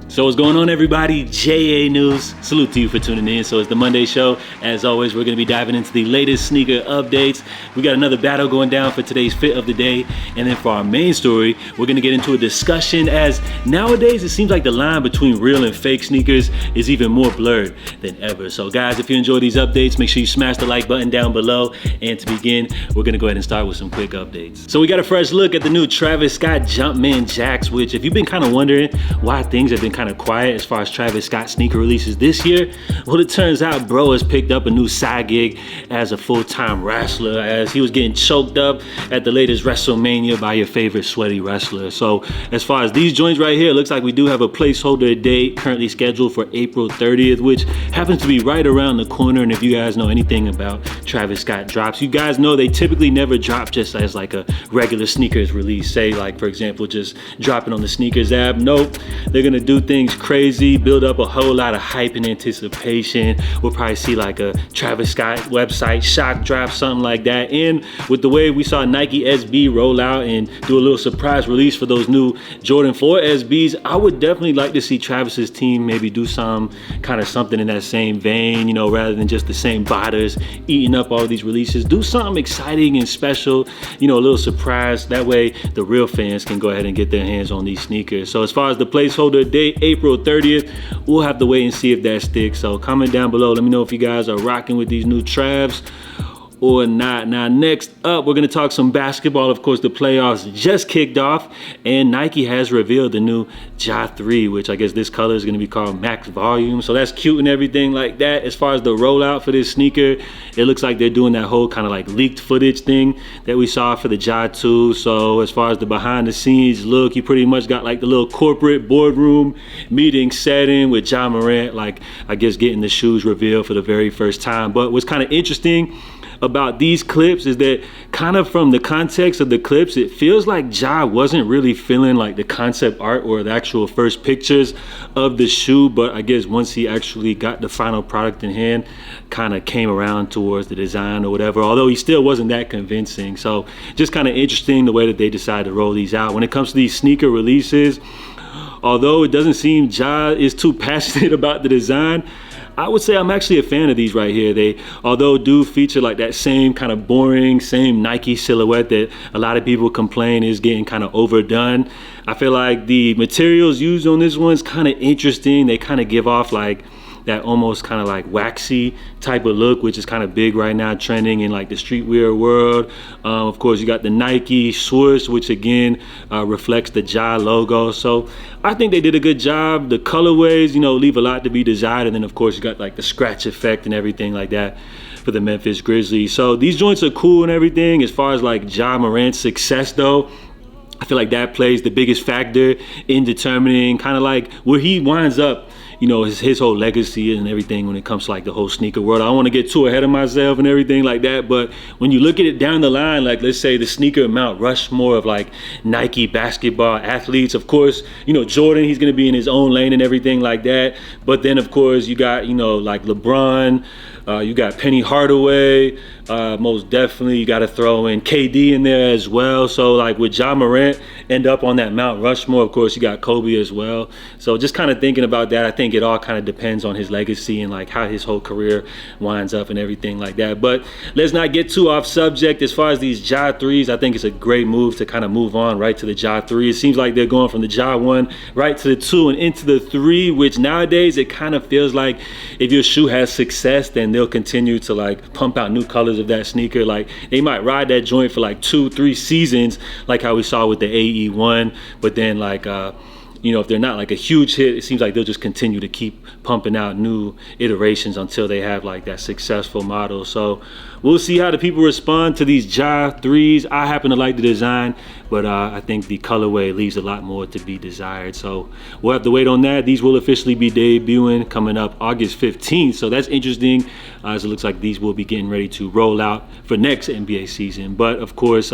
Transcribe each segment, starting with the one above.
So what's going on, everybody? JA News. Salute to you for tuning in. So it's the Monday show. As always, we're going to be diving into the latest sneaker updates. We got another battle going down for today's fit of the day. And then for our main story, we're going to get into a discussion, as nowadays it seems like the line between real and fake sneakers is even more blurred than ever. So guys, if you enjoy these updates, make sure you smash the like button down below. And to begin, we're going to go ahead and start with some quick updates. So we got a fresh look at the new Travis Scott Jumpman Jacks, which if you've been kind of wondering why things have been kind of quiet as far as Travis Scott sneaker releases this year, well, it turns out bro has picked up a new side gig as a full-time wrestler, as he was getting choked up at the latest WrestleMania by your favorite sweaty wrestler. So as far as these joints right here, it looks like we do have a placeholder date currently scheduled for April 30th, which happens to be right around the corner. And if you guys know anything about Travis Scott drops, you guys know they typically never drop just as like a regular sneakers release. Say like, for example, just dropping on the sneakers app. Nope, they're gonna do things crazy, build up a whole lot of hype and anticipation. We'll probably see like a Travis Scott website shock drop, something like that. And with the way we saw Nike SB roll out and do a little surprise release for those new Jordan 4 SBs, I would definitely like to see Travis's team maybe do some kind of something in that same vein, you know, rather than just the same botters eating up all these releases. Do something exciting and special, you know, a little surprise. That way the real fans can go ahead and get their hands on these sneakers. So as far as the placeholder date, April 30th, we'll have to wait and see if that sticks. So comment down below, let me know if you guys are rocking with these new Travs or not. Now next up, we're going to talk some basketball. Of course, the playoffs just kicked off and Nike has revealed the new Ja 3, which I guess this color is going to be called Max Volume. So that's cute and everything like that. As far as the rollout for this sneaker, it looks like they're doing that whole kind of like leaked footage thing that we saw for the Ja 2. So as far as the behind the scenes look, you pretty much got like the little corporate boardroom meeting setting with Ja Morant, like I guess getting the shoes revealed for the very first time. But what's kind of interesting about these clips is that kind of from the context of the clips, it feels like Ja wasn't really feeling like the concept art or the actual first pictures of the shoe, but I guess once he actually got the final product in hand, kind of came around towards the design or whatever, although he still wasn't that convincing. So just kind of interesting the way that they decided to roll these out. When it comes to these sneaker releases, although it doesn't seem Ja is too passionate about the design, I would say I'm actually a fan of these right here. They, although do feature like that same kind of boring, same Nike silhouette that a lot of people complain is getting kind of overdone, I feel like the materials used on this one's kind of interesting. They kind of give off like that almost kind of like waxy type of look, which is kind of big right now, trending in like the streetwear world. Of course, you got the Nike swoosh, which again reflects the Ja logo. So I think they did a good job. The colorways, you know, leave a lot to be desired. And then of course you got like the scratch effect and everything like that for the Memphis Grizzlies. So these joints are cool and everything. As far as like Ja Morant's success though, I feel like that plays the biggest factor in determining kind of like where he winds up, you know, his whole legacy and everything when it comes to like the whole sneaker world. I don't want to get too ahead of myself and everything like that, but when you look at it down the line, like let's say the sneaker Mount Rushmore of like Nike basketball athletes, of course, you know, Jordan, he's going to be in his own lane and everything like that. But then of course you got, you know, like LeBron, you got Penny Hardaway, most definitely you got to throw in KD in there as well. So like with Ja Morant end up on that Mount Rushmore, of course you got Kobe as well. So just kind of thinking about that, I think it all kind of depends on his legacy and like how his whole career winds up and everything like that. But let's not get too off subject. As far as these Ja 3s, I think it's a great move to kind of move on right to the Ja 3. It seems like they're going from the Ja 1 right to the 2 and into the 3, which nowadays it kind of feels like if your shoe has success, then they'll continue to like pump out new colors of that sneaker. Like they might ride that joint for like 2-3 seasons, like how we saw with the AE1, but then like you know, if they're not like a huge hit, it seems like they'll just continue to keep pumping out new iterations until they have like that successful model. So we'll see how the people respond to these Ja 3s. I happen to like the design, but I think the colorway leaves a lot more to be desired. So we'll have to wait on that. These will officially be debuting coming up August 15th. So that's interesting, as it looks like these will be getting ready to roll out for next NBA season. But of course,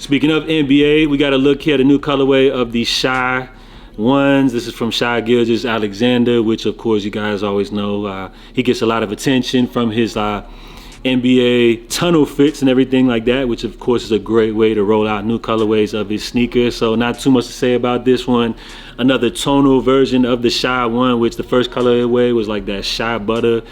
speaking of NBA, we got to look here at a new colorway of the Shai ones. This is from Shai Gilgeous-Alexander, which of course you guys always know he gets a lot of attention from his NBA tunnel fits and everything like that, which of course is a great way to roll out new colorways of his sneakers. So not too much to say about this one. Another tonal version of the Shy one, which the first colorway was like that Shy Butter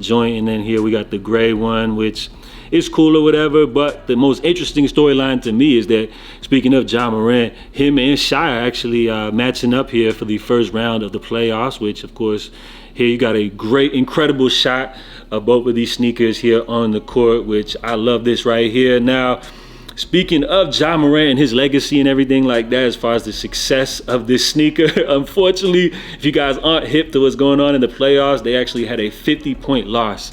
joint, and then here we got the gray one, which is cool or whatever. But the most interesting storyline to me is that, speaking of Ja Morant, him and Shy are actually matching up here for the first round of the playoffs, which of course here you got a great, incredible shot of both of these sneakers here on the court, which I love this right here. Now, speaking of Ja Morant and his legacy and everything like that, as far as the success of this sneaker, unfortunately, if you guys aren't hip to what's going on in the playoffs, they actually had a 50-point loss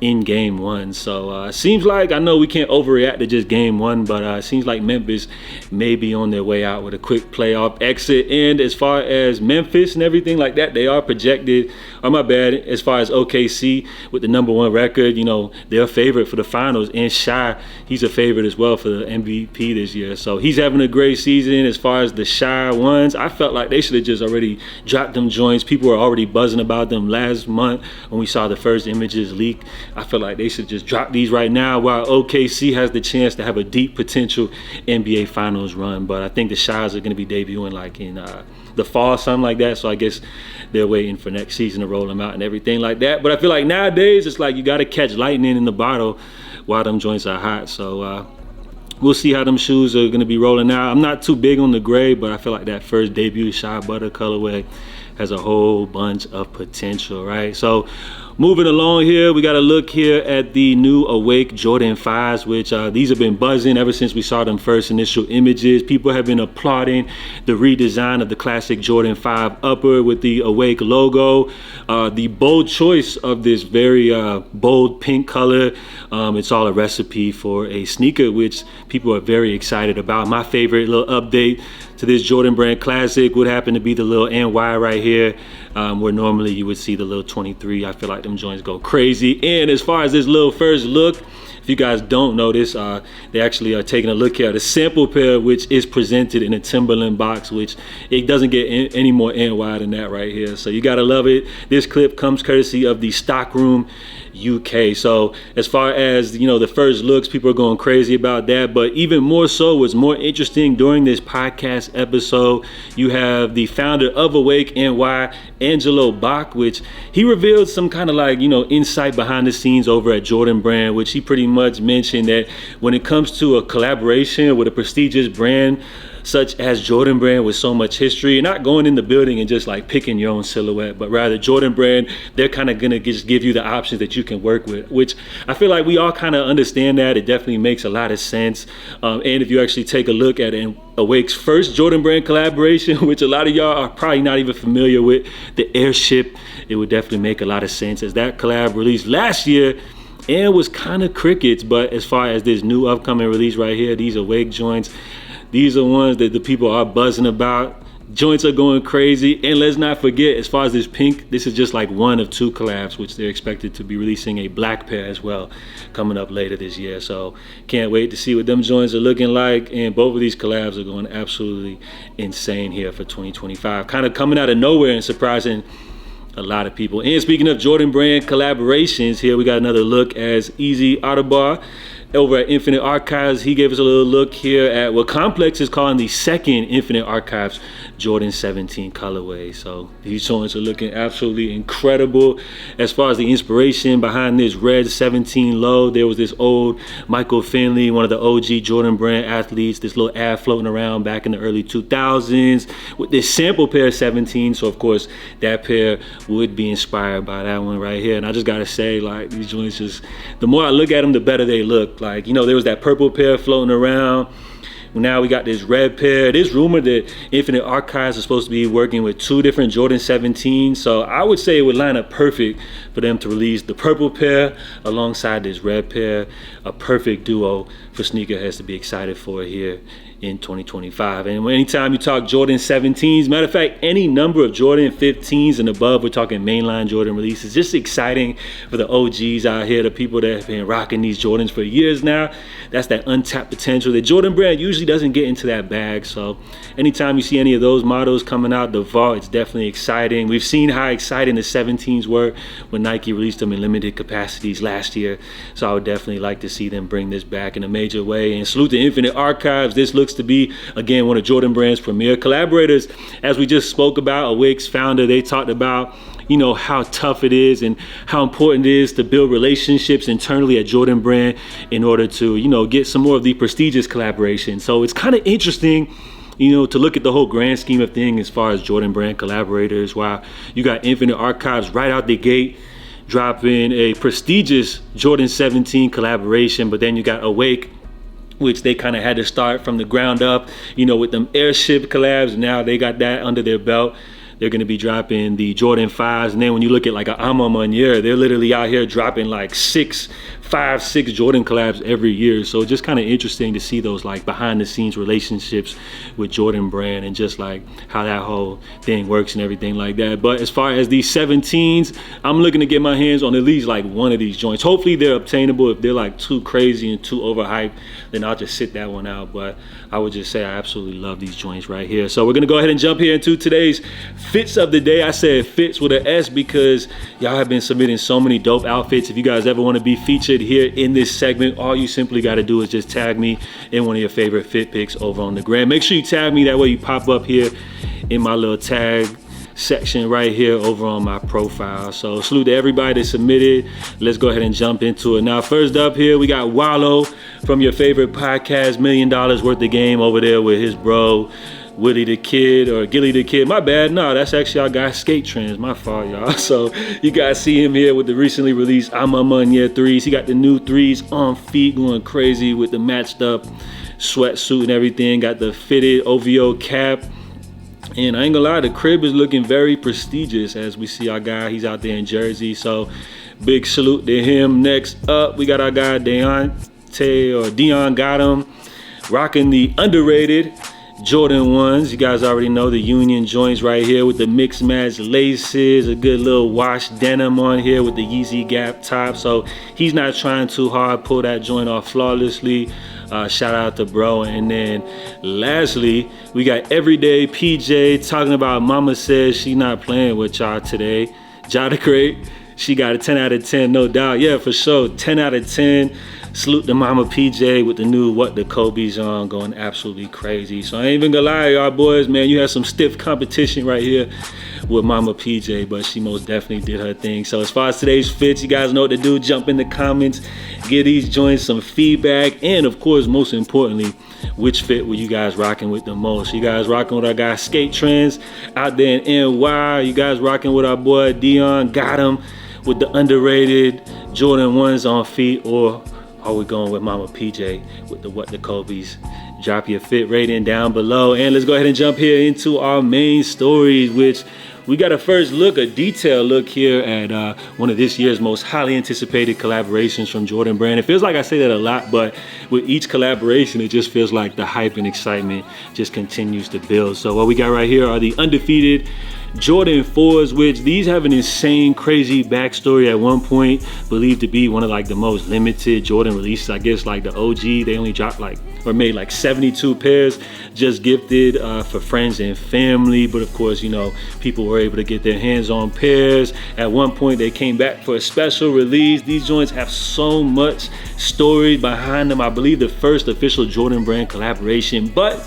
in game one. So seems like, I know we can't overreact to just game one, but it seems like Memphis may be on their way out with a quick playoff exit. And as far as Memphis and everything like that, they are projected, or my bad, as far as OKC with the #1 record, you know, they're a favorite for the finals. And Shy, he's a favorite as well for the MVP this year. So he's having a great season. As far as the Shy ones, I felt like they should have just already dropped them joints. People were already buzzing about them last month when we saw the first images leak. I feel like they should just drop these right now while OKC has the chance to have a deep potential NBA Finals run. But I think the Shys are going to be debuting like in the fall, something like that. So I guess they're waiting for next season to roll them out and everything like that. But I feel like nowadays it's like you got to catch lightning in the bottle while them joints are hot. So we'll see how them shoes are going to be rolling out. I'm not too big on the gray, but I feel like that first debut Shy Butter colorway has a whole bunch of potential, right? So moving along here, we got to look here at the new Awake Jordan 5s, which these have been buzzing ever since we saw them first initial images. People have been applauding the redesign of the classic Jordan 5 upper with the Awake logo. The bold choice of this very bold pink color. It's all a recipe for a sneaker, which people are very excited about. My favorite little update to this Jordan Brand Classic would happen to be the little NY right here, where normally you would see the little 23. I feel like them joints go crazy. And as far as this little first look, if you guys don't notice, they actually are taking a look here at a sample pair, which is presented in a Timberland box, which it doesn't get any more NY than that right here. So you gotta love it. This clip comes courtesy of the Stockroom UK. So as far as, you know, the first looks, people are going crazy about that. But even more so, what's more interesting during this podcast episode, you have the founder of Awake NY, Angelo Bach, which he revealed some kind of like, you know, insight behind the scenes over at Jordan Brand, which he pretty much mentioned that when it comes to a collaboration with a prestigious brand such as Jordan Brand with so much history, you're not going in the building and just like picking your own silhouette, but rather Jordan Brand, they're kind of gonna just give you the options that you can work with, which I feel like we all kind of understand that. It definitely makes a lot of sense. And if you actually take a look at Awake's first Jordan Brand collaboration, which a lot of y'all are probably not even familiar with, the Airship, it would definitely make a lot of sense, as that collab released last year and was kind of crickets. But as far as this new upcoming release right here, these Awake joints, these are ones that the people are buzzing about. Joints are going crazy. And let's not forget, as far as this pink, this is just like one of 2 collabs, which they're expected to be releasing a black pair as well coming up later this year. So can't wait to see what them joints are looking like. And both of these collabs are going absolutely insane here for 2025. Kind of coming out of nowhere and surprising a lot of people. And speaking of Jordan Brand collaborations, here we got another look as Easy Adebayor over at Infinite Archives. He gave us a little look here at what Complex is calling the second Infinite Archives Jordan 17 colorway. So these joints are looking absolutely incredible. As far as the inspiration behind this red 17 low, there was this old Michael Finley, one of the OG Jordan Brand athletes, this little ad floating around back in the early 2000s with this sample pair 17. So of course that pair would be inspired by that one right here. And I just gotta say, like, these joints just, the more I look at them, the better they look. Like, you know, there was that purple pair floating around. Now we got this red pair. It is rumored that Infinite Archives is supposed to be working with 2 different Jordan 17. So I would say it would line up perfect for them to release the purple pair alongside this red pair. A perfect duo for sneakerheads to be excited for here in 2025. And anytime you talk Jordan 17s, matter of fact, any number of Jordan 15s and above, we're talking mainline Jordan releases, just exciting for the OGs out here, the people that have been rocking these Jordans for years now. That's that untapped potential. The Jordan brand usually doesn't get into that bag. So anytime you see any of those models coming out the vault, it's definitely exciting. We've seen how exciting the 17s were when Nike released them in limited capacities last year. So I would definitely like to see them bring this back in a major way. And salute to Infinite Archives. This looks to be, again, one of Jordan Brand's premier collaborators. As we just spoke about, Awake's founder, they talked about, you know, how tough it is and how important it is to build relationships internally at Jordan Brand in order to, you know, get some more of the prestigious collaboration. So it's kind of interesting, you know, to look at the whole grand scheme of things as far as Jordan Brand collaborators. While you got Infinite Archives right out the gate dropping a prestigious Jordan 17 collaboration, but then you got Awake, which they kind of had to start from the ground up, you know, with them Airship collabs. Now they got that under their belt. They're going to be dropping the Jordan 5s. And then when you look at like an Ama Manier, they're literally out here dropping like 5, 6 Jordan collabs every year. So just kind of interesting to see those like behind the scenes relationships with Jordan Brand and just like how that whole thing works and everything like that. But as far as these 17s, I'm looking to get my hands on at least like one of these joints. Hopefully they're obtainable. If they're like too crazy and too overhyped, then I'll just sit that one out. But I would just say I absolutely love these joints right here. So we're gonna go ahead and jump here into today's fits of the day. I said fits with an S because y'all have been submitting so many dope outfits. If you guys ever want to be featured here in this segment, all you simply got to do is just tag me in one of your favorite fit pics over on the gram. Make sure you tag me, that way you pop up here in my little tag section right here over on my profile. So salute to everybody that submitted. Let's go ahead and jump into it. Now, first up here, we got Wallow from your favorite podcast, $1 Million Worth of Game, over there with his bro Willie the Kid, or Gilly the Kid. My bad. No, that's actually our guy Skate Trends. My fault, y'all. So you guys see him here with the recently released Ama Manier 3s. He got the new 3s on feet, going crazy with the matched up sweatsuit and everything. Got the fitted OVO cap. And I ain't gonna lie, the crib is looking very prestigious as we see our guy. He's out there in Jersey. So big salute to him. Next up, we got our guy Dion Gotham, rocking the underrated Jordan 1s. You guys already know the Union joints right here with the mixed match laces, a good little wash denim on here with the Yeezy Gap top. So he's not trying too hard, pull that joint off flawlessly. Shout out to bro. And then lastly, we got Everyday PJ talking about Mama says she not playing with y'all today. Jada Crate, she got a 10 out of 10, no doubt. Yeah, for sure, 10 out of 10. Salute to Mama PJ with the new What the Kobe's on, going absolutely crazy. So I ain't even gonna lie, y'all boys, man, you had some stiff competition right here with Mama PJ, but she most definitely did her thing. So as far as today's fits, you guys know what to do. Jump in the comments, give these joints some feedback, and of course, most importantly, which fit were you guys rocking with the most? You guys rocking with our guy Skate Trends out there in NY? You guys rocking with our boy Dion Gotham with the underrated Jordan 1s on feet, or are we going with Mama PJ with the What the Kobe's? Drop your fit rating down below. And let's go ahead and jump here into our main stories, which we got a first look, a detailed look here at one of this year's most highly anticipated collaborations from Jordan Brand. It feels like I say that a lot, but with each collaboration, it just feels like the hype and excitement just continues to build. So what we got right here are the undefeated Jordan 4s, which these have an insane, crazy backstory. At one point, believed to be one of like the most limited Jordan releases. I guess like the OG, they only dropped like, or made like 72 pairs, just gifted for friends and family. But of course, you know, people were able to get their hands on pairs. At one point, they came back for a special release. These joints have so much story behind them. I believe the first official Jordan Brand collaboration, but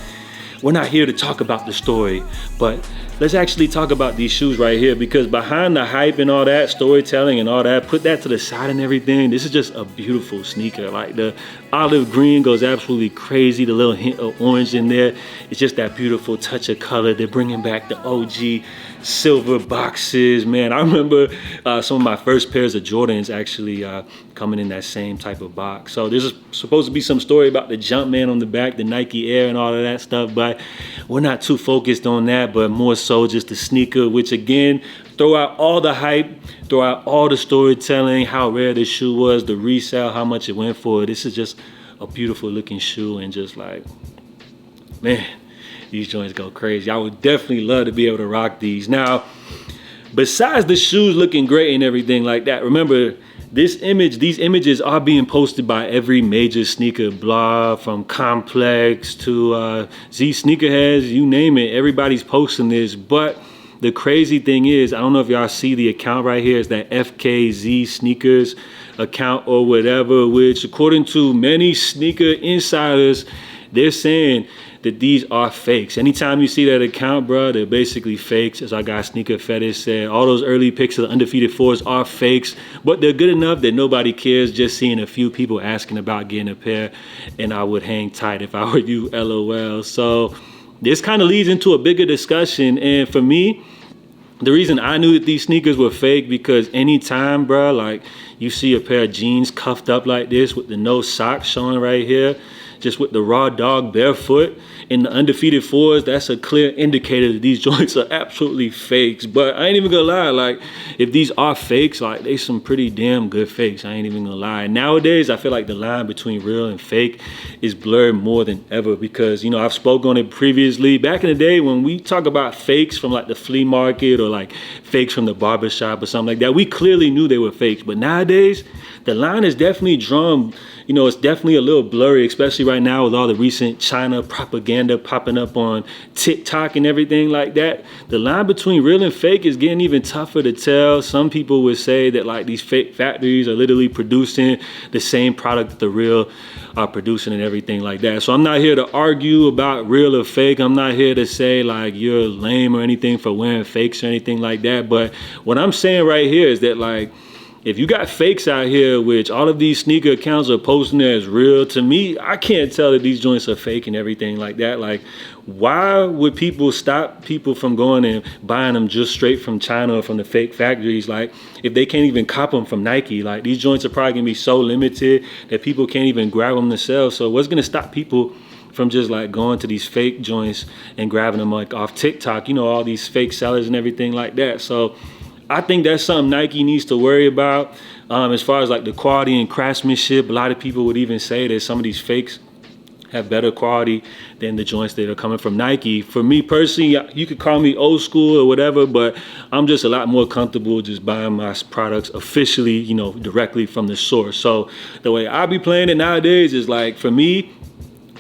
we're not here to talk about the story, but let's actually talk about these shoes right here, because behind the hype and all that, storytelling and all that, put that to the side and everything, this is just a beautiful sneaker. Like the olive green goes absolutely crazy, the little hint of orange in there, it's just that beautiful touch of color. They're bringing back the OG silver boxes, man. I remember some of my first pairs of Jordans actually coming in that same type of box. So there's supposed to be some story about the Jumpman on the back, the Nike Air and all of that stuff, but we're not too focused on that, but more so just the sneaker, which again, throw out all the hype, throw out all the storytelling, how rare this shoe was, the resale, how much it went for. This is just a beautiful looking shoe, and just like, man, these joints go crazy. I would definitely love to be able to rock these. Now, besides the shoes looking great and everything like that, remember, these images are being posted by every major sneaker blog, from Complex to Z Sneakerheads, you name it. Everybody's posting this. But the crazy thing is, I don't know if y'all see the account right here. It's that FKZ Sneakers account or whatever, which according to many sneaker insiders, they're saying that these are fakes. Anytime you see that account, bro, they're basically fakes. As our guy Sneaker Fetish said, all those early pics of the Undefeated Fours are fakes, but they're good enough that nobody cares. Just seeing a few people asking about getting a pair, and I would hang tight if I were you, LOL. So this kind of leads into a bigger discussion, and for me, the reason I knew that these sneakers were fake, because anytime, bro, like you see a pair of jeans cuffed up like this with the no socks showing right here, just with the raw dog barefoot in the Undefeated Fours, that's a clear indicator that these joints are absolutely fakes. But I ain't even gonna lie, like if these are fakes, like they some pretty damn good fakes. I ain't even gonna lie. Nowadays, I feel like the line between real and fake is blurred more than ever, because, you know, I've spoken on it previously. Back in the day when we talk about fakes from like the flea market or like fakes from the barbershop or something like that, we clearly knew they were fakes. But nowadays, the line is definitely drawn, you know, it's definitely a little blurry, especially right now with all the recent China propaganda popping up on TikTok and everything like that. The line between real and fake is getting even tougher to tell. Some people would say that like these fake factories are literally producing the same product that the real are producing and everything like that. So I'm not here to argue about real or fake. I'm not here to say like you're lame or anything for wearing fakes or anything like that. But what I'm saying right here is that, like, if you got fakes out here, which all of these sneaker accounts are posting as real, to me, I can't tell that these joints are fake and everything like that. Like, why would people stop people from going and buying them just straight from China or from the fake factories? Like, if they can't even cop them from Nike, like these joints are probably gonna be so limited that people can't even grab them themselves. So what's gonna stop people from just like going to these fake joints and grabbing them like off TikTok? You know, all these fake sellers and everything like that. So I think that's something Nike needs to worry about. As far as like the quality and craftsmanship, a lot of people would even say that some of these fakes have better quality than the joints that are coming from Nike. For me personally, you could call me old school or whatever, but I'm just a lot more comfortable just buying my products officially, you know, directly from the source. So the way I be playing it nowadays is like, for me,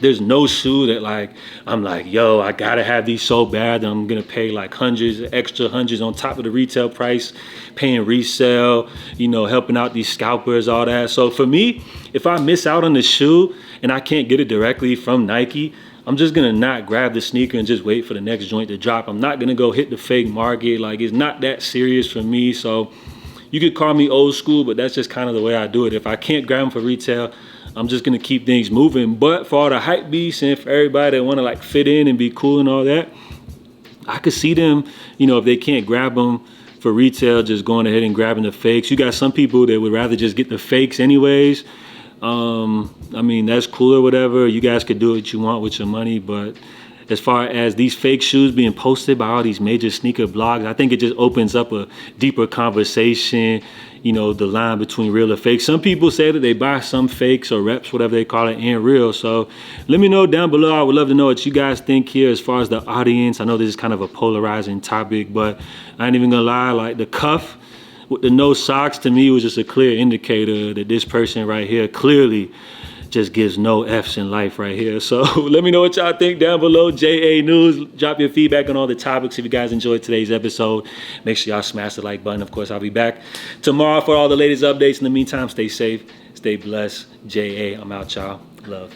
there's no shoe that like I'm like, yo, I gotta have these so bad that I'm gonna pay like extra hundreds on top of the retail price, paying resale, you know, helping out these scalpers, all that. So for me, if I miss out on the shoe and I can't get it directly from Nike, I'm just gonna not grab the sneaker and just wait for the next joint to drop. I'm not gonna go hit the fake market. Like, it's not that serious for me. So you could call me old school, but that's just kind of the way I do it. If I can't grab them for retail, I'm just gonna keep things moving. But for all the hype beasts and for everybody that wanna like fit in and be cool and all that, I could see them, you know, if they can't grab them for retail, just going ahead and grabbing the fakes. You got some people that would rather just get the fakes anyways. I mean, that's cool or whatever. You guys could do what you want with your money, but as far as these fake shoes being posted by all these major sneaker blogs, I think it just opens up a deeper conversation, you know, the line between real and fake. Some people say that they buy some fakes or reps, whatever they call it, and real. So let me know down below. I would love to know what you guys think here as far as the audience. I know this is kind of a polarizing topic, but I ain't even gonna lie, like the cuff with the no socks to me was just a clear indicator that this person right here clearly just gives no F's in life right here. So let me know what y'all think down below. JA News, drop your feedback on all the topics. If you guys enjoyed today's episode, make sure y'all smash the like button. Of course, I'll be back tomorrow for all the latest updates. In the meantime, stay safe, stay blessed. JA, I'm out, y'all. Love.